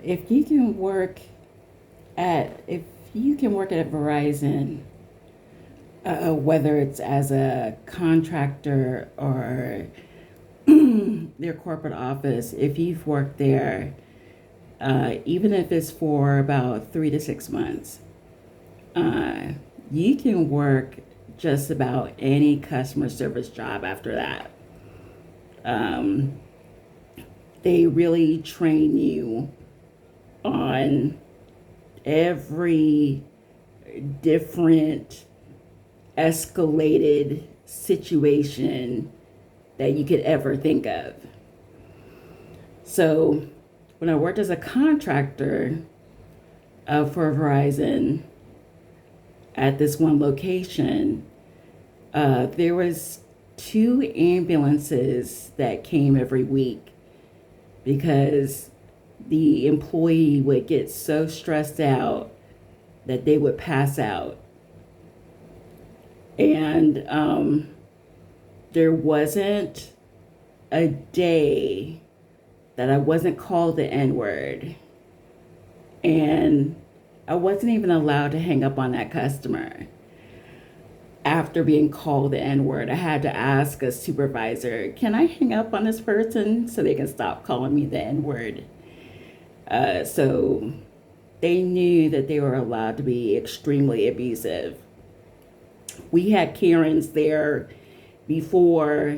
if you can work if you can work at Verizon, whether it's as a contractor or their corporate office, if you've worked there, even if it's for about 3 to 6 months, uh, you can work just about any customer service job after that. Um, they really train you on every different escalated situation that you could ever think of. So, when I worked as a contractor for Verizon at this one location, there was two ambulances that came every week because the employee would get so stressed out that they would pass out. And there wasn't a day that I wasn't called the N word. And I wasn't even allowed to hang up on that customer after being called the N word. I had to ask a supervisor, can I hang up on this person so they can stop calling me the N word? So they knew that they were allowed to be extremely abusive. We had Karens there before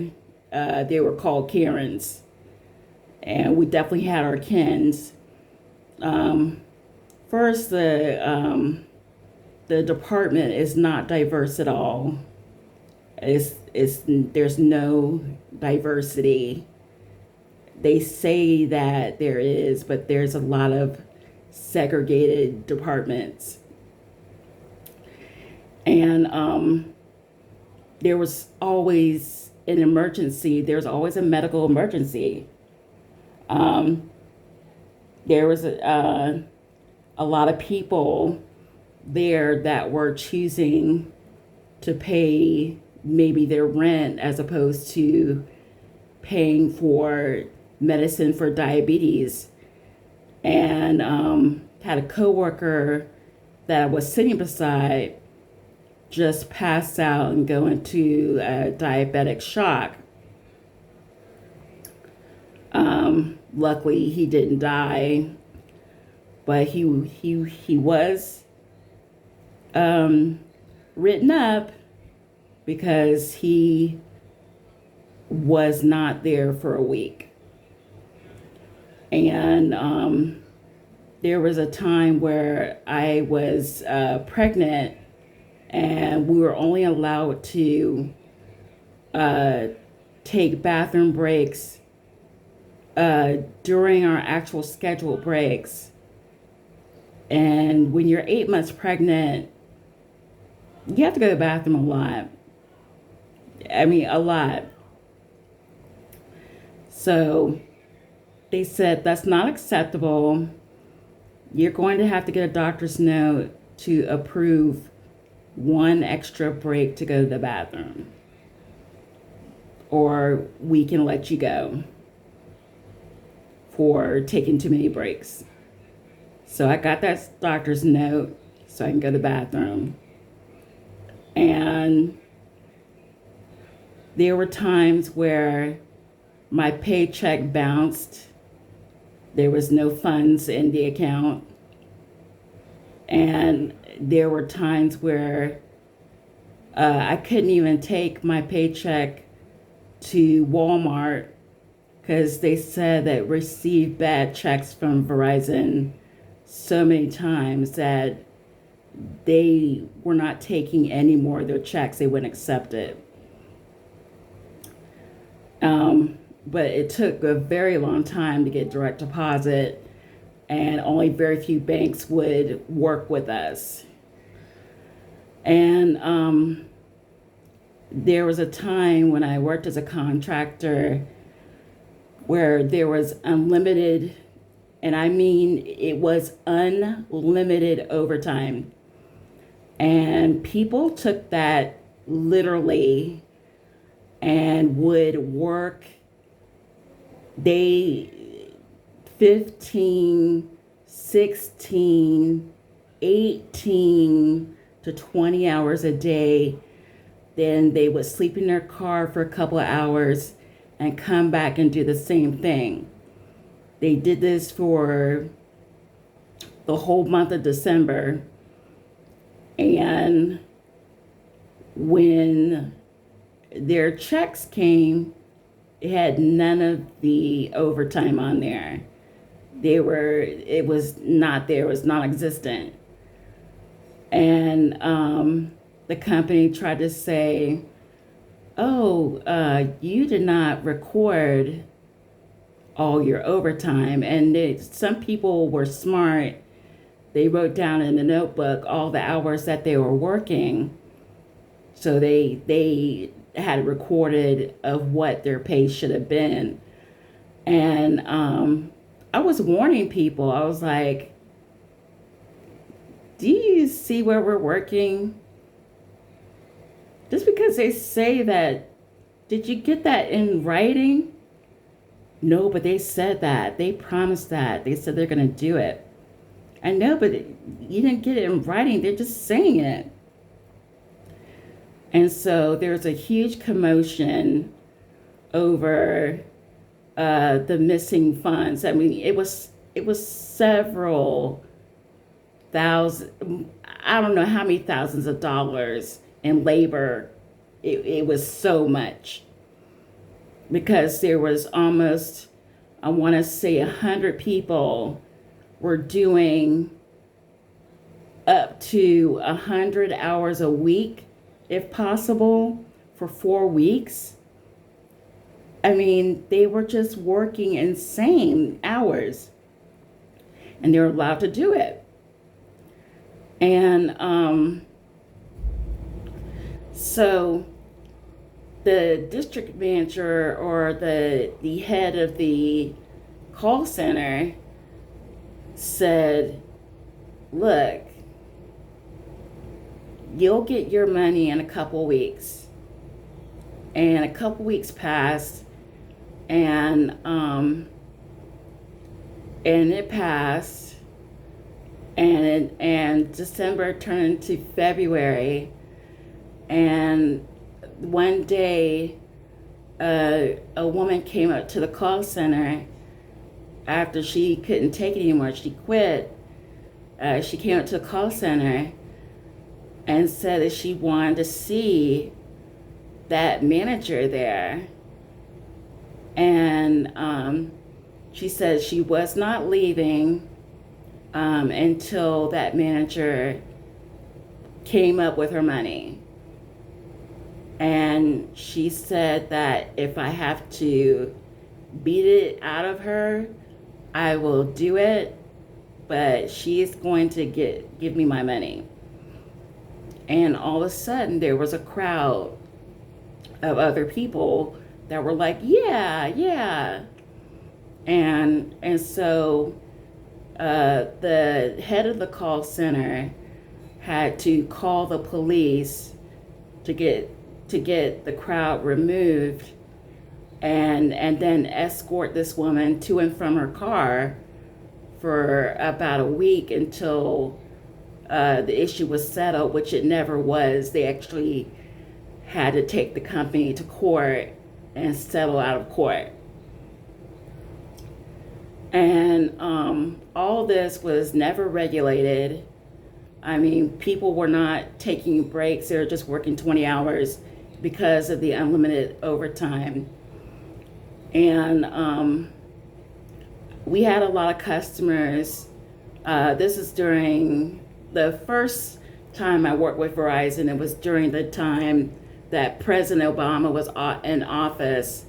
they were called Karens, and we definitely had our Kens. Um, First, the department is not diverse at all. It's there's no diversity. They say that there is, but there's a lot of segregated departments. And there was always an emergency. There's always a medical emergency. Um, there was a lot of people there that were choosing to pay maybe their rent as opposed to paying for medicine for diabetes. And had a coworker that I was sitting beside just pass out and go into a diabetic shock. Luckily, he didn't die, but he was written up because he was not there for a week. And there was a time where I was pregnant, and we were only allowed to uh, take bathroom breaks during our actual scheduled breaks. And when you're 8 months pregnant, you have to go to the bathroom a lot. I mean, a lot. So they said that's not acceptable. You're going to have to get a doctor's note to approve one extra break to go to the bathroom, or we can let you go for taking too many breaks. So I got that doctor's note so I can go to the bathroom. And there were times where my paycheck bounced. There was no funds in the account. And there were times where I couldn't even take my paycheck to Walmart because they said that received bad checks from Verizon so many times that they were not taking any more of their checks. They wouldn't accept it. But it took a very long time to get direct deposit, and only very few banks would work with us. And there was a time when I worked as a contractor where there was unlimited, and I mean it was unlimited overtime. And people took that literally and would work they 15 16, 18 to 20 hours a day. Then they would sleep in their car for a couple of hours and come back and do the same thing. They did this for the whole month of December. And when their checks came, it had none of the overtime on there. It was not there, it was non-existent. And the company tried to say, oh, you did not record all your overtime. And some people were smart. They wrote down in the notebook all the hours that they were working. So they had recorded of what their pay should have been. And I was warning people. I was like, do you see where we're working? Just because they say that, did you get that in writing? No, but they said that. They promised that. They said they're going to do it. I know, but you didn't get it in writing. They're just saying it. And so there's a huge commotion over the missing funds. I mean, it was several thousand, I don't know how many thousands of dollars in labor. It was so much, because there was almost, I want to say 100 people were doing up to 100 hours a week, if possible, for 4 weeks. I mean, they were just working insane hours, and they were allowed to do it. And so the district manager, or the head of the call center, said, look, you'll get your money in a couple weeks. And a couple weeks passed, and it passed, and December turned to February, and one day a woman came up to the call center after she couldn't take it anymore. She quit. She came up to the call center and said that she wanted to see that manager there. And she said she was not leaving until that manager came up with her money. And she said that if I have to beat it out of her, I will do it, but she's going to give me my money. And all of a sudden, there was a crowd of other people that were like, yeah, yeah. And so the head of the call center had to call the police to get the crowd removed, and then escort this woman to and from her car for about a week until the issue was settled, which it never was. They actually had to take the company to court and settle out of court. And all this was never regulated. I mean, people were not taking breaks. They were just working 20 hours because of the unlimited overtime. And we had a lot of customers. This is during the first time I worked with Verizon. It was during the time that President Obama was in office.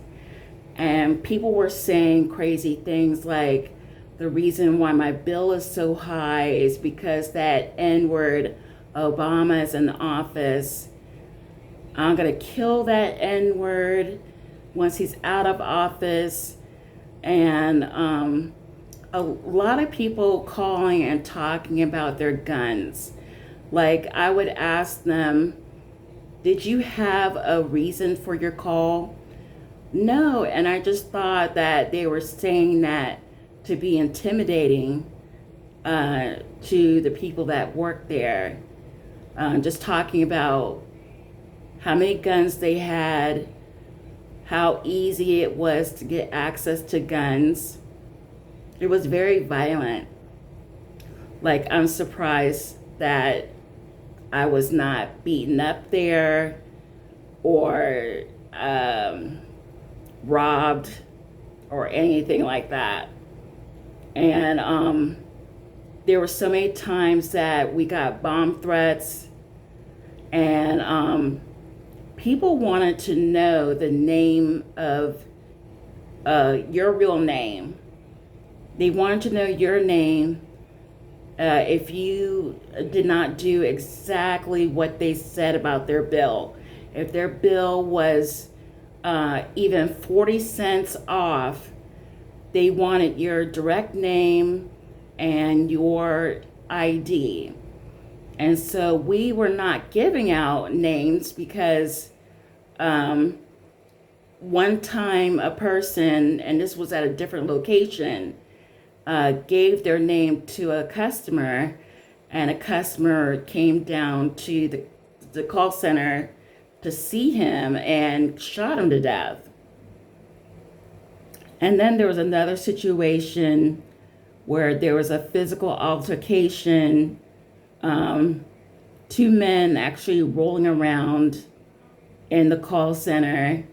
And people were saying crazy things like, the reason why my bill is so high is because that N-word, Obama is in office. I'm gonna kill that N-word once he's out of office. And a lot of people calling and talking about their guns. Like, I would ask them, did you have a reason for your call? No, and I just thought that they were saying that to be intimidating. to the people that work there, just talking about how many guns they had, how easy it was to get access to guns. It was very violent. Like, I'm surprised that I was not beaten up there or robbed or anything like that. And there were so many times that we got bomb threats, and people wanted to know the name of your real name. They wanted to know your name. If you did not do exactly what they said about their bill, if their bill was even 40 cents off, they wanted your direct name and your ID. And so we were not giving out names because one time a person, and this was at a different location, gave their name to a customer, and a customer came down to the call center to see him and shot him to death. And then there was another situation where there was a physical altercation, two men actually rolling around in the call center.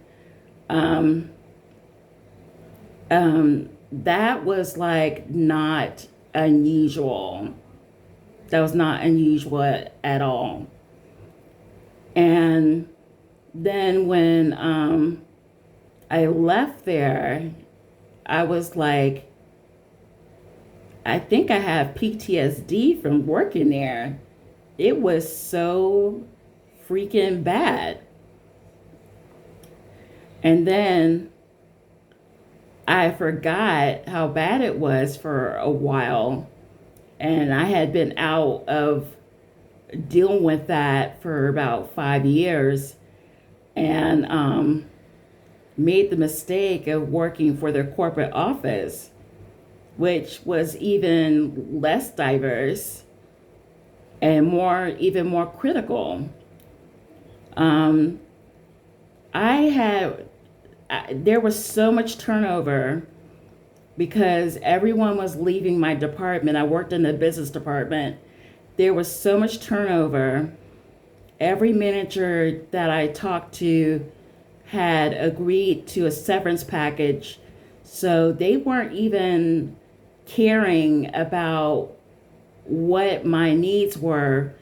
That was like not unusual. That was not unusual at all. And then when I left there, I was like, I think I have PTSD from working there. It was so freaking bad. And then I forgot how bad it was for a while. And I had been out of dealing with that for about 5 years, and made the mistake of working for their corporate office, which was even less diverse and even more critical. There was so much turnover because everyone was leaving my department. I worked in the business department. There was so much turnover. Every manager that I talked to had agreed to a severance package, so they weren't even caring about what my needs were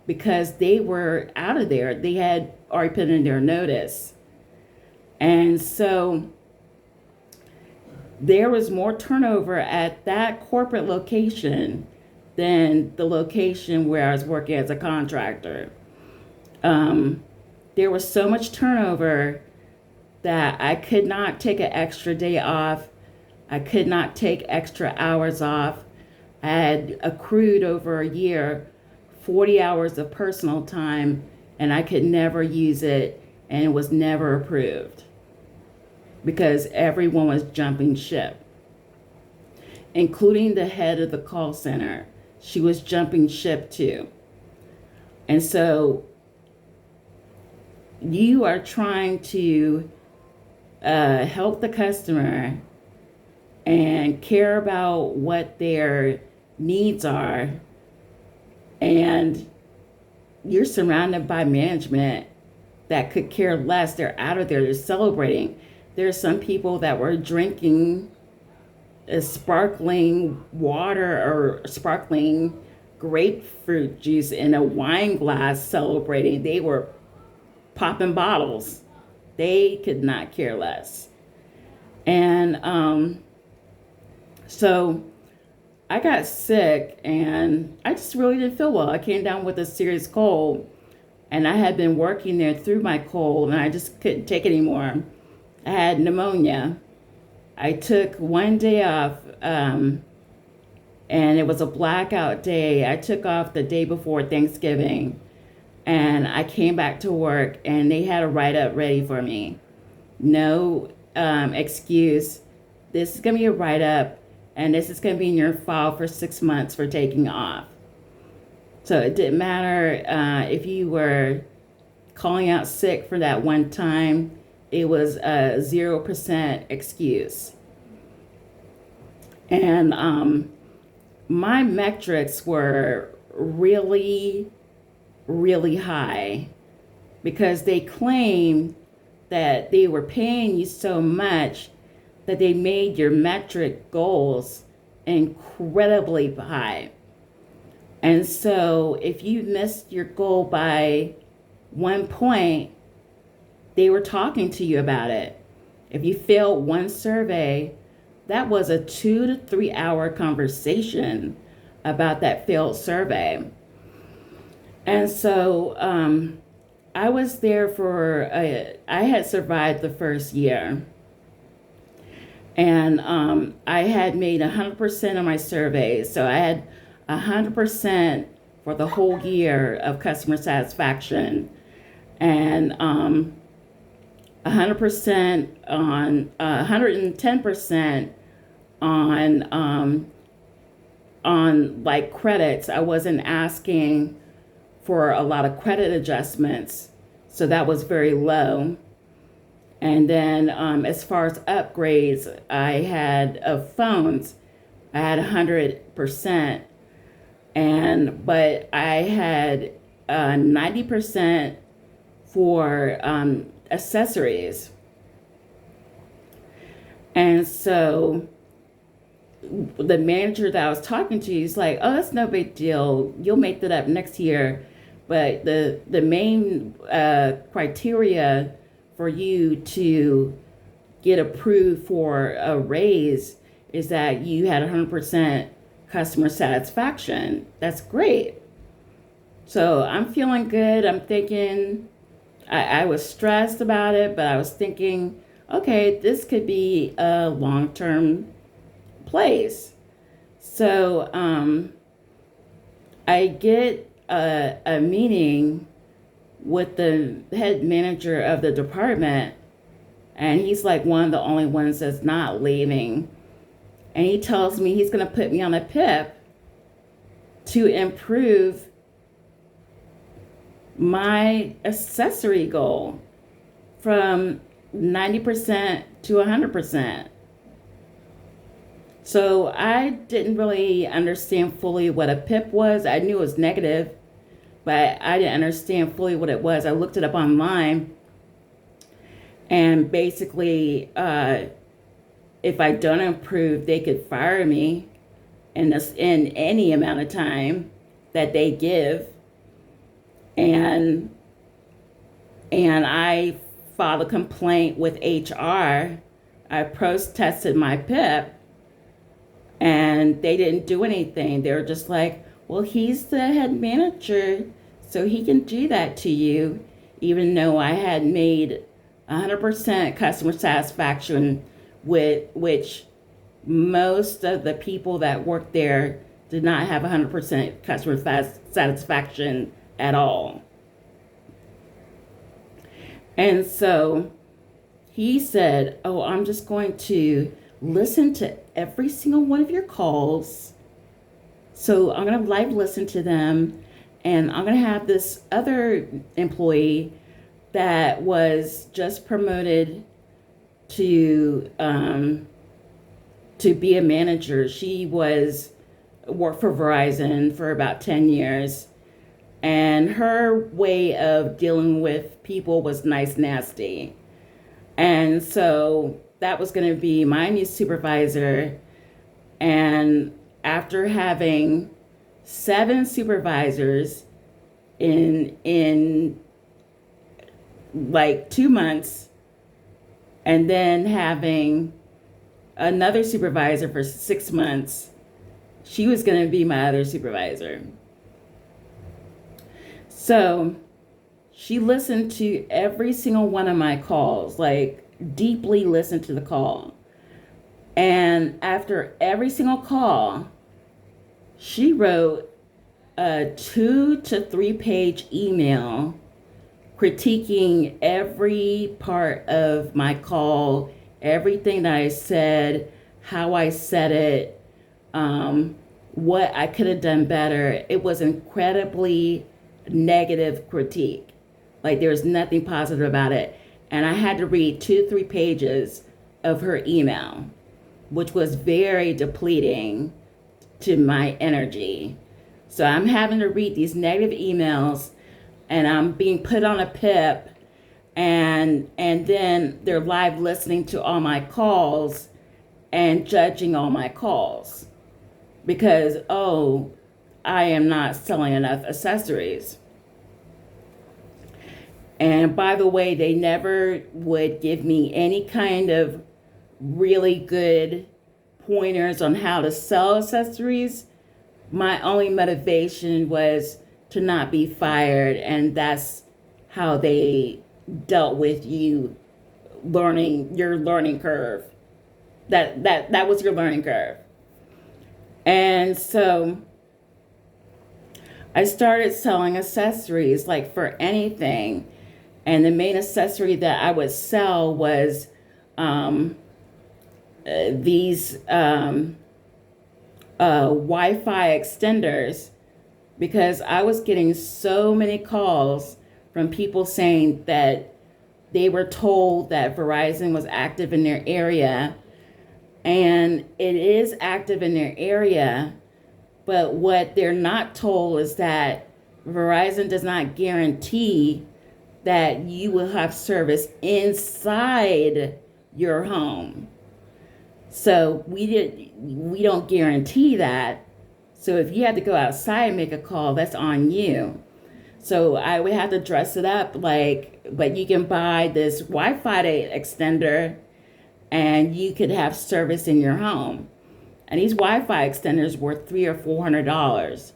because they were out of there. They had already put in their notice. And so there was more turnover at that corporate location than the location where I was working as a contractor. There was so much turnover that I could not take an extra day off. I could not take extra hours off. I had accrued over a year 40 hours of personal time, and I could never use it, and it was never approved because everyone was jumping ship, including the head of the call center. She was jumping ship too. And so you are trying to help the customer and care about what their needs are, and you're surrounded by management that could care less. They're out of there, they're celebrating. There are some people that were drinking sparkling water or sparkling grapefruit juice in a wine glass celebrating. They were popping bottles. They could not care less. And so I got sick and I just really didn't feel well. I came down with a serious cold, and I had been working there through my cold, and I just couldn't take it anymore. I had pneumonia. I took one day off, and it was a blackout day. I took off the day before Thanksgiving, and I came back to work, and they had a write-up ready for me. No excuse. This is going to be a write-up. and this is going to be in your file for 6 months for taking off. So it didn't matter if you were calling out sick for that one time, it was a 0% excuse. And my metrics were really, really high because they claimed that they were paying you so much that they made your metric goals incredibly high. And so if you missed your goal by 1 point, they were talking to you about it. If you failed one survey, that was a 2 to 3 hour conversation about that failed survey. And so I was there I had survived the first year. And I had made 100% of my surveys. So I had 100% for the whole year of customer satisfaction. And 100% on 110% on like credits. I wasn't asking for a lot of credit adjustments, so that was very low. And then as far as upgrades, I had of phones, I had 100%, but I had 90% for accessories. And so the manager that I was talking to, he's like, oh, that's no big deal. You'll make that up next year. But the main criteria for you to get approved for a raise is that you had 100% customer satisfaction. That's great. So I'm feeling good. I'm thinking, I was stressed about it, but I was thinking, okay, this could be a long-term place. So I get a meeting with the head manager of the department, and he's like one of the only ones that's not leaving. And he tells me he's going to put me on a PIP to improve my accessory goal from 90% to 100%. So I didn't really understand fully what a PIP was. I knew it was negative, but I didn't understand fully what it was. I looked it up online, and basically, if I don't improve, they could fire me in any amount of time that they give. And I filed a complaint with HR. I protested my PIP, and they didn't do anything. They were just like, well, he's the head manager, so he can do that to you, even though I had made 100% customer satisfaction, which most of the people that worked there did not have 100% customer satisfaction at all. And so he said, oh, I'm just going to listen to every single one of your calls. So I'm going to live listen to them. And I'm going to have this other employee that was just promoted to be a manager. She worked for Verizon for about 10 years. And her way of dealing with people was nice, nasty. And so that was going to be my new supervisor. And after having 7 supervisors in like 2 months, and then having another supervisor for 6 months, she was going to be my other supervisor. So she listened to every single one of my calls, like deeply listened to the call. And after every single call, she wrote a 2 to 3 page email critiquing every part of my call, everything that I said, how I said it, what I could have done better. It was incredibly negative critique. Like there's nothing positive about it. And I had to read 2, 3 pages of her email, which was very depleting to my energy. So I'm having to read these negative emails and I'm being put on a PIP, and then they're live listening to all my calls and judging all my calls because, oh, I am not selling enough accessories. And by the way, they never would give me any kind of really good pointers on how to sell accessories. My only motivation was to not be fired, and that's how they dealt with you learning your learning curve. That was your learning curve. And so I started selling accessories like for anything. And the main accessory that I would sell was these Wi-Fi extenders, because I was getting so many calls from people saying that they were told that Verizon was active in their area, and it is active in their area, but what they're not told is that Verizon does not guarantee that you will have service inside your home. So we don't guarantee that. So if you had to go outside and make a call, that's on you. So I would have to dress it up like, but you can buy this Wi-Fi extender and you could have service in your home. And these Wi-Fi extenders were $300 or $400.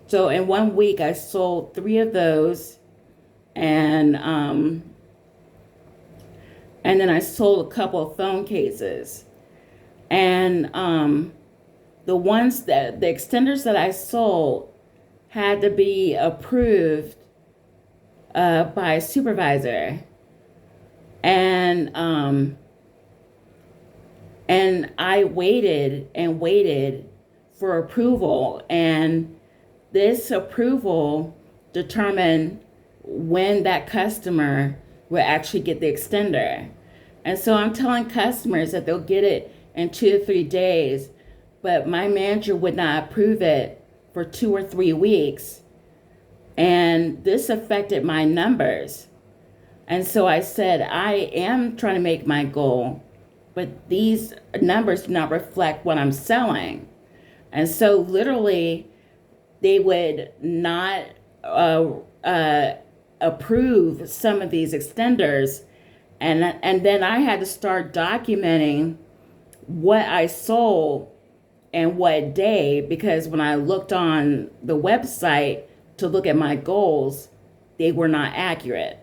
So in 1 week, I sold 3 of those, and then I sold a couple of phone cases. And the extenders that I sold had to be approved by a supervisor. And I waited and waited for approval, and this approval determined when that customer will actually get the extender. And so I'm telling customers that they'll get it in 2 to 3 days, but my manager would not approve it for 2 or 3 weeks. And this affected my numbers. And so I said, I am trying to make my goal, but these numbers do not reflect what I'm selling. And so literally, they would not approve some of these extenders. And then I had to start documenting what I sold and what day, because when I looked on the website to look at my goals, they were not accurate.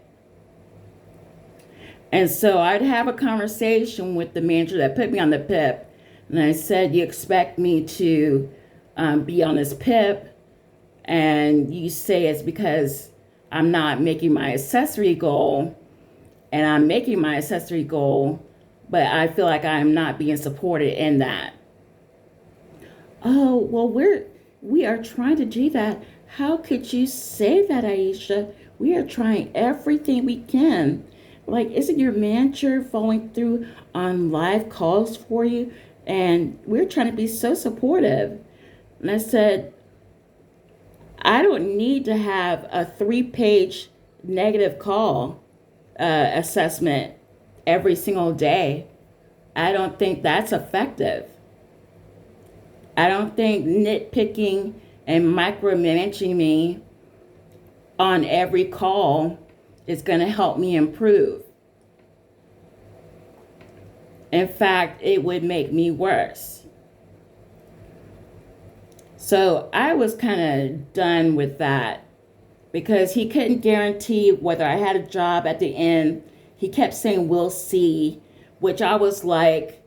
And so I'd have a conversation with the manager that put me on the PIP, and I said, you expect me to be on this PIP, and you say it's because I'm not making my accessory goal, and I'm making my accessory goal, but I feel like I'm not being supported in that. Oh, well, we are trying to do that. How could you say that, Aisha? We are trying everything we can. Like, isn't your manager following through on live calls for you? And we're trying to be so supportive. And I said, I don't need to have a 3-page negative call assessment every single day. I don't think that's effective. I don't think nitpicking and micromanaging me on every call is going to help me improve. In fact, it would make me worse. So I was kind of done with that because he couldn't guarantee whether I had a job at the end. He kept saying, we'll see, which I was like,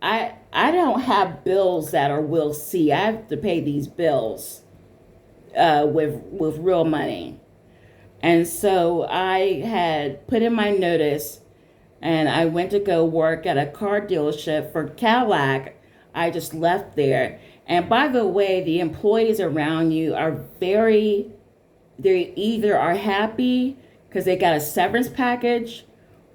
I don't have bills that are we'll see. I have to pay these bills with real money. And so I had put in my notice, and I went to go work at a car dealership for Cadillac. I just left there. And by the way, the employees around you are they either are happy because they got a severance package,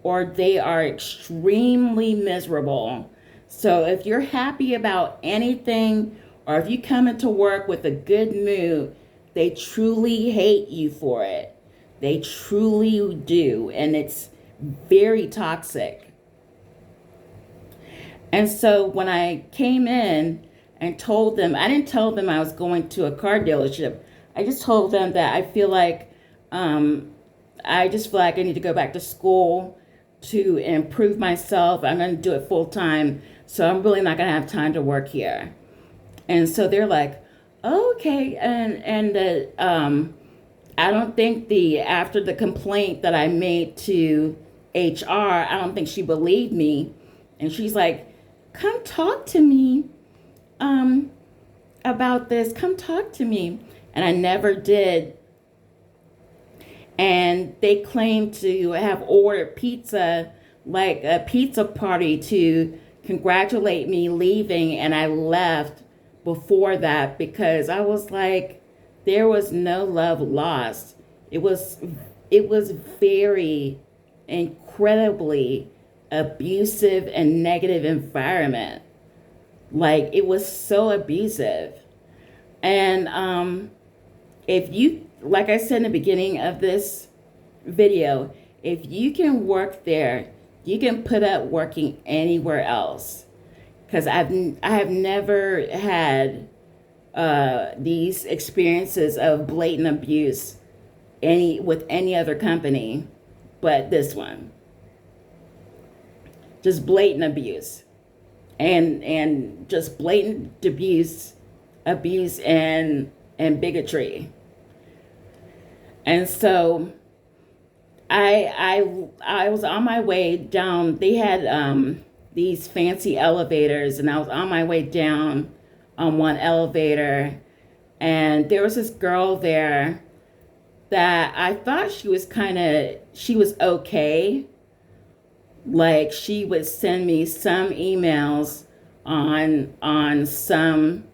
or they are extremely miserable. So if you're happy about anything, or if you come into work with a good mood, they truly hate you for it. They truly do. And it's very toxic. And so when I came in and told them, I didn't tell them I was going to a car dealership. I just told them that I just feel like I need to go back to school to improve myself. I'm going to do it full time. So I'm really not going to have time to work here. And so they're like, oh, okay. I don't think after the complaint that I made to HR, I don't think she believed me. And she's like, come talk to me about this. Come talk to me. And I never did. And they claimed to have ordered pizza, like a pizza party, to congratulate me leaving. And I left before that because I was like, there was no love lost. It was very incredibly abusive and negative environment. Like, it was so abusive. And if you, like I said in the beginning of this video, if you can work there, you can put up working anywhere else. Because I have never had these experiences of blatant abuse with any other company but this one. Just blatant abuse. And just blatant abuse and bigotry. And so I was on my way down. They had these fancy elevators, and I was on my way down on one elevator, and there was this girl there that I thought she was okay. Like, she would send me some emails on some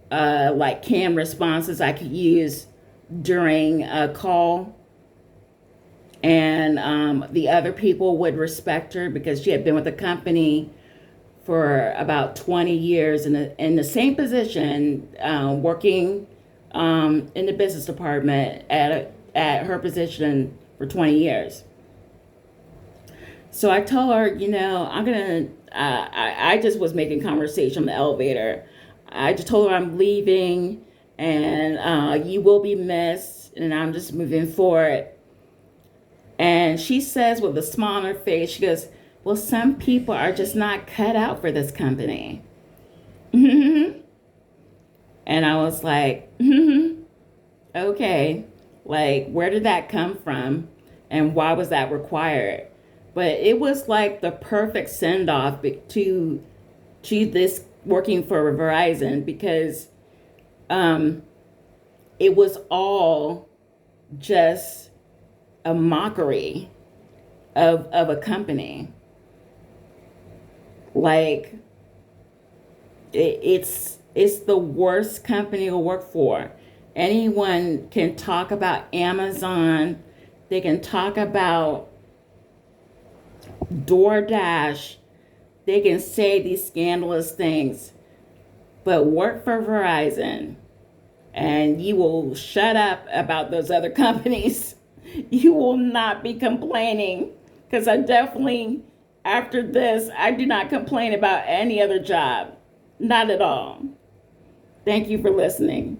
like canned responses I could use during a call. And the other people would respect her because she had been with the company for about 20 years in the same position, working in the business department at her position for 20 years. So I told her, I just was making conversation in the elevator. I just told her I'm leaving and you will be missed, and I'm just moving forward. And she says with a smile on her face, she goes, well, some people are just not cut out for this company. And I was like, okay, like, where did that come from? And why was that required? But it was like the perfect send-off to this working for Verizon, because it was all just a mockery of a company. Like, it's the worst company to work for. Anyone can talk about Amazon. They can talk about DoorDash. They can say these scandalous things, but work for Verizon and you will shut up about those other companies. You will not be complaining, because I definitely, after this, I do not complain about any other job. Not at all. Thank you for listening.